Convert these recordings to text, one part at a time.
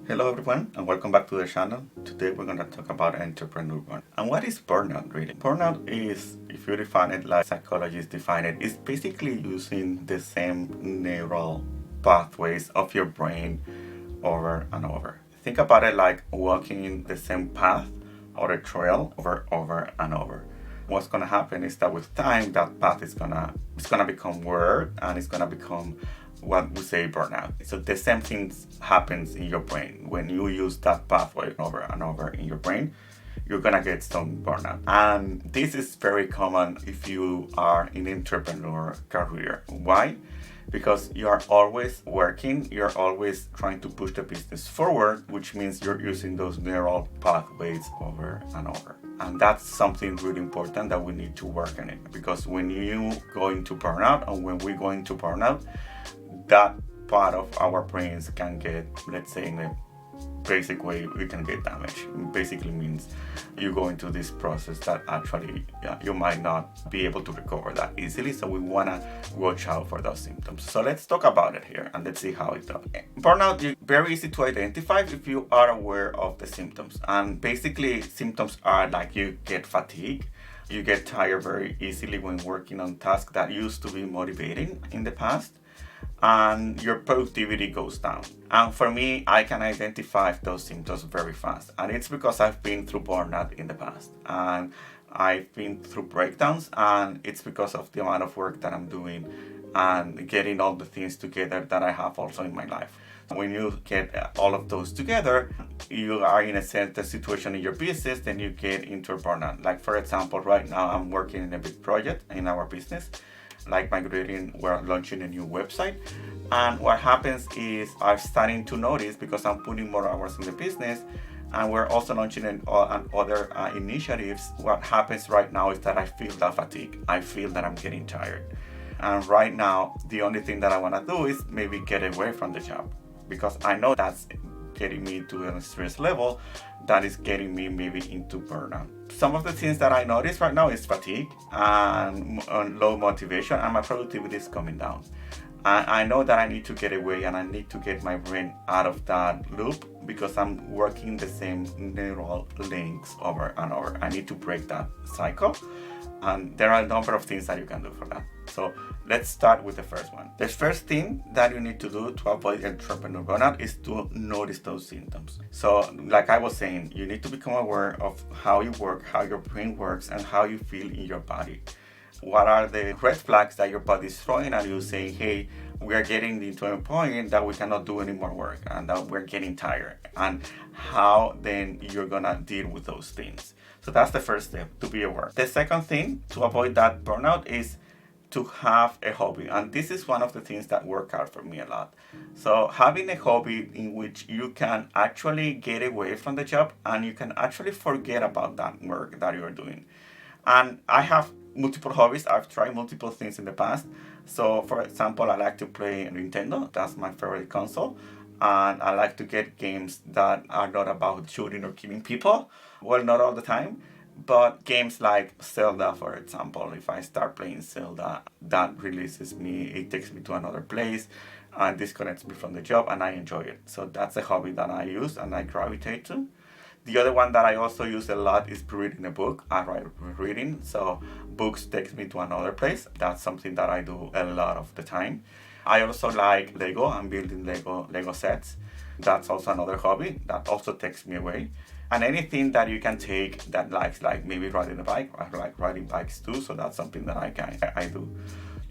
Hello everyone and welcome back to the channel. Today we're going to talk about entrepreneurship. And what is burnout really? Burnout is, if you define it like psychologists define it, is basically using the same neural pathways of your brain over and over. Think about it like walking the same path or a trail over and over. What's gonna happen is that with time that path is gonna become weird and it's gonna become what we say burnout. So the same thing happens in your brain. When you use that pathway over and over in your brain, you're gonna get some burnout. And this is very common if you are in entrepreneur career. Why? Because you are always working, you're always trying to push the business forward, which means you're using those neural pathways over and over. And that's something really important that we need to work on it. Because when you go into burnout, and when we go into burnout, that part of our brains can get, let's say in a basic way, it can get damaged. It basically means you go into this process that actually you might not be able to recover that easily. So we want to watch out for those symptoms. So let's talk about it here and let's see how it does. Burnout is very easy to identify if you are aware of the symptoms. And basically symptoms are like you get fatigue. You get tired very easily when working on tasks that used to be motivating in the past, and your productivity goes down. And for me, I can identify those symptoms very fast. And it's because I've been through burnout in the past. And I've been through breakdowns, and it's because of the amount of work that I'm doing and getting all the things together that I have also in my life. When you get all of those together, you are in a certain situation in your business, then you get into a burnout. Like for example, right now I'm working in a big project in our business, like we're launching a new website. And what happens is I'm starting to notice, because I'm putting more hours in the business and we're also launching other initiatives, what happens right now is that I feel that fatigue. I feel that I'm getting tired. And right now, the only thing that I want to do is maybe get away from the job, because I know that's getting me to a stress level that is getting me maybe into burnout. Some of the things that I notice right now is fatigue and low motivation, and my productivity is coming down. And I know that I need to get away and I need to get my brain out of that loop, because I'm working the same neural links over and over. I need to break that cycle. And there are a number of things that you can do for that. So let's start with the first one. The first thing that you need to do to avoid entrepreneur burnout is to notice those symptoms. So like I was saying, you need to become aware of how you work, how your brain works, and how you feel in your body. What are the red flags that your body is throwing at you, saying, hey, we are getting into a point that we cannot do any more work and that we're getting tired, and how then you're gonna deal with those things. So that's the first step, to be aware. The second thing to avoid that burnout is to have a hobby. And this is one of the things that work out for me a lot. So having a hobby in which you can actually get away from the job and you can actually forget about that work that you're doing. And I have multiple hobbies. I've tried multiple things in the past. So for example, I like to play Nintendo. That's my favorite console. And I like to get games that are not about shooting or killing people. Well, not all the time, but games like Zelda, for example. If I start playing Zelda, that releases me, it takes me to another place and disconnects me from the job, and I enjoy it. So that's a hobby that I use and I gravitate to. The other one that I also use a lot is reading a book. I write reading, so books takes me to another place. That's something that I do a lot of the time. I also like Lego. I'm building Lego sets. That's also another hobby that also takes me away. And anything that you can take that likes, like maybe riding a bike. I like riding bikes too, so that's something that I do.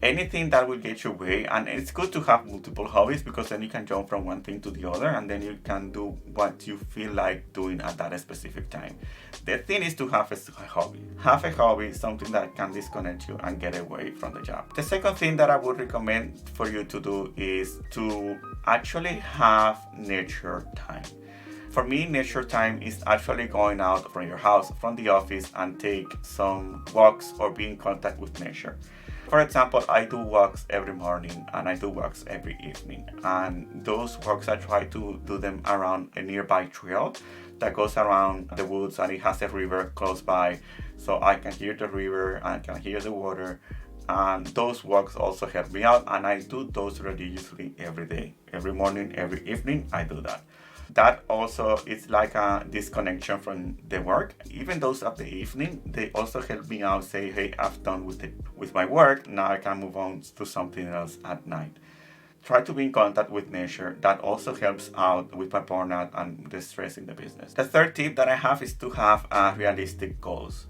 Anything that will get you away, and it's good to have multiple hobbies, because then you can jump from one thing to the other and then you can do what you feel like doing at that specific time. The thing is to have a hobby. Have a hobby, something that can disconnect you and get away from the job. The second thing that I would recommend for you to do is to actually have nature time. For me, nature time is actually going out from your house, from the office, and take some walks or be in contact with nature. For example, I do walks every morning and I do walks every evening. And those walks, I try to do them around a nearby trail that goes around the woods, and it has a river close by. So I can hear the river, I can hear the water. And those walks also help me out. And I do those religiously every day. Every morning, every evening, I do that. That also is like a disconnection from the work. Even those of the evening, they also help me out, say, hey, I've done with my work, now I can move on to something else at night. Try to be in contact with nature. That also helps out with my burnout and the stress in the business. The third tip that I have is to have realistic goals.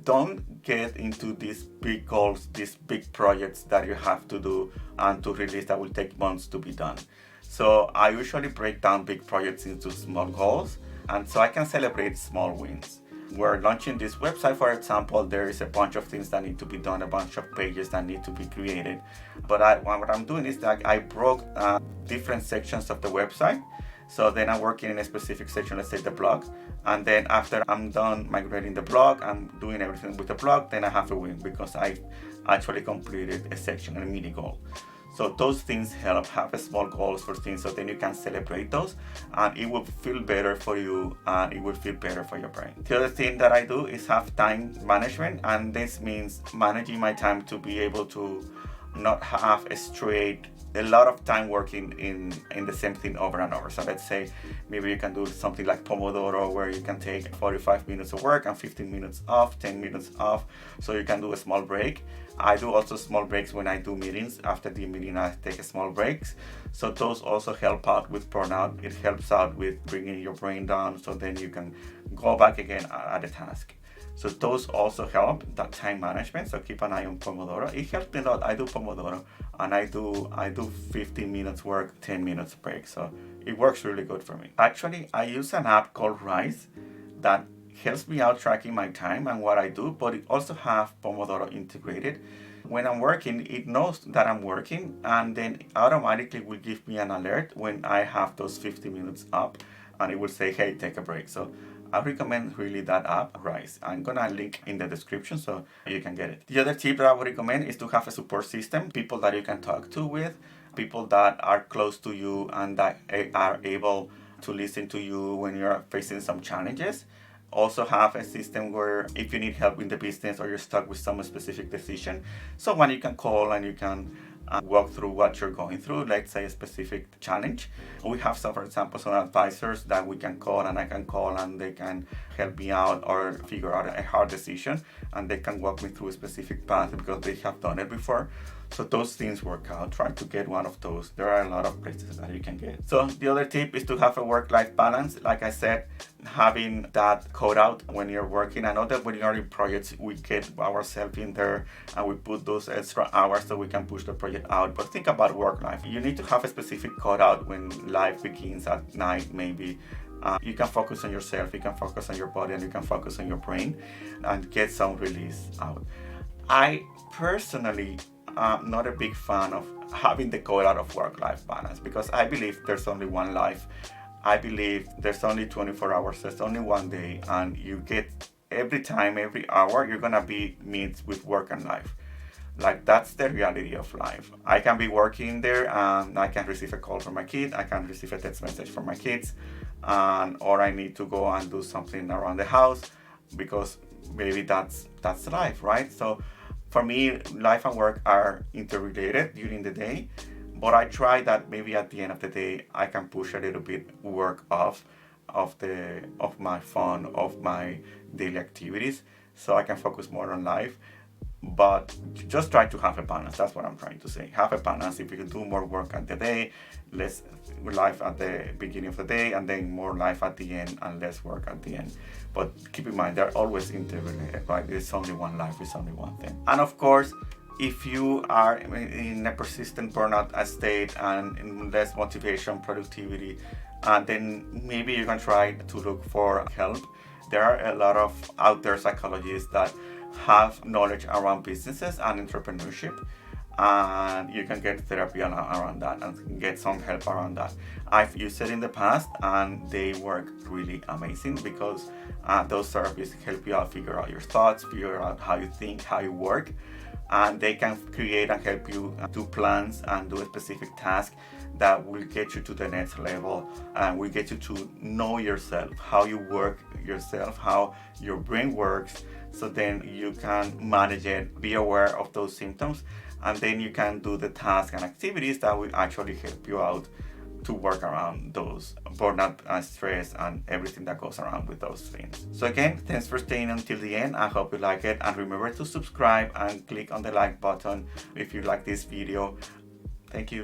Don't get into these big goals, these big projects that you have to do and to release that will take months to be done. So I usually break down big projects into small goals, and so I can celebrate small wins. We're launching this website, for example. There is a bunch of things that need to be done, a bunch of pages that need to be created. But what I'm doing is that I broke different sections of the website. So then I'm working in a specific section, let's say the blog. And then after I'm done migrating the blog, I'm doing everything with the blog, then I have a win because I actually completed a section, a mini goal. So those things help. Have a small goals for things, so then you can celebrate those, and it will feel better for you, and it will feel better for your brain. The other thing that I do is have time management, and this means managing my time to be able to not have a lot of time working in the same thing over and over. So let's say maybe you can do something like Pomodoro, where you can take 45 minutes of work and 15 minutes off, 10 minutes off, so you can do a small break. I do also small breaks when I do meetings. After the meeting, I take a small breaks. So those also help out with burnout. It helps out with bringing your brain down, so then you can go back again at the task. So those also help, that time management. So keep an eye on Pomodoro. It helps me a lot. I do Pomodoro, and I do 15 minutes work, 10 minutes break. So it works really good for me. Actually, I use an app called Rise that helps me out tracking my time and what I do, but it also have Pomodoro integrated. When I'm working, it knows that I'm working, and then automatically will give me an alert when I have those 50 minutes up, and it will say, hey, take a break. So I recommend really that app, Rise. I'm gonna link in the description so you can get it. The other tip that I would recommend is to have a support system, people that you can talk to with, people that are close to you and that are able to listen to you when you're facing some challenges. Also have a system where if you need help in the business or you're stuck with some specific decision, someone you can call and you can walk through what you're going through, let's say a specific challenge. We have some, for example, some advisors that we can call, and I can call, and they can help me out or figure out a hard decision, and they can walk me through a specific path because they have done it before. So those things work out. Try to get one of those. There are a lot of places that you can get. So the other tip is to have a work-life balance. Like I said, having that code out when you're working. I know that when you're in projects, we get ourselves in there and we put those extra hours so we can push the project out. But think about work life. You need to have a specific code out when life begins at night, maybe. You can focus on yourself, you can focus on your body, and you can focus on your brain and get some release out. I personally am not a big fan of having the code out of work-life balance because I believe there's only one life. I believe there's only 24 hours, there's only one day, and you get every time, every hour, you're gonna be meet with work and life. Like, that's the reality of life. I can be working there and I can receive a call from my kid, I can receive a text message from my kids, or I need to go and do something around the house because maybe that's life, right? So for me, life and work are interrelated during the day, but I try that maybe at the end of the day, I can push a little bit work off of my fun, of my daily activities, so I can focus more on life. But just try to have a balance. That's what I'm trying to say. Have a balance. If you can do more work at the day, less life at the beginning of the day, and then more life at the end and less work at the end. But keep in mind, they're always interrelated, right? There's only one life, it's only one thing. And of course, if you are in a persistent burnout state and in less motivation, productivity, then maybe you can try to look for help. There are a lot of out there psychologists that have knowledge around businesses and entrepreneurship, and you can get therapy around that and get some help around that. I've used it in the past and they work really amazing because those therapists help you out figure out your thoughts, figure out how you think, how you work, and they can create and help you do plans and do a specific task that will get you to the next level and will get you to know yourself, how you work yourself, how your brain works, so then you can manage it, be aware of those symptoms, and then you can do the tasks and activities that will actually help you out to work around those burnout and stress and everything that goes around with those things. So again, thanks for staying until the end. I hope you like it, and remember to subscribe and click on the like button if you like this video. Thank you.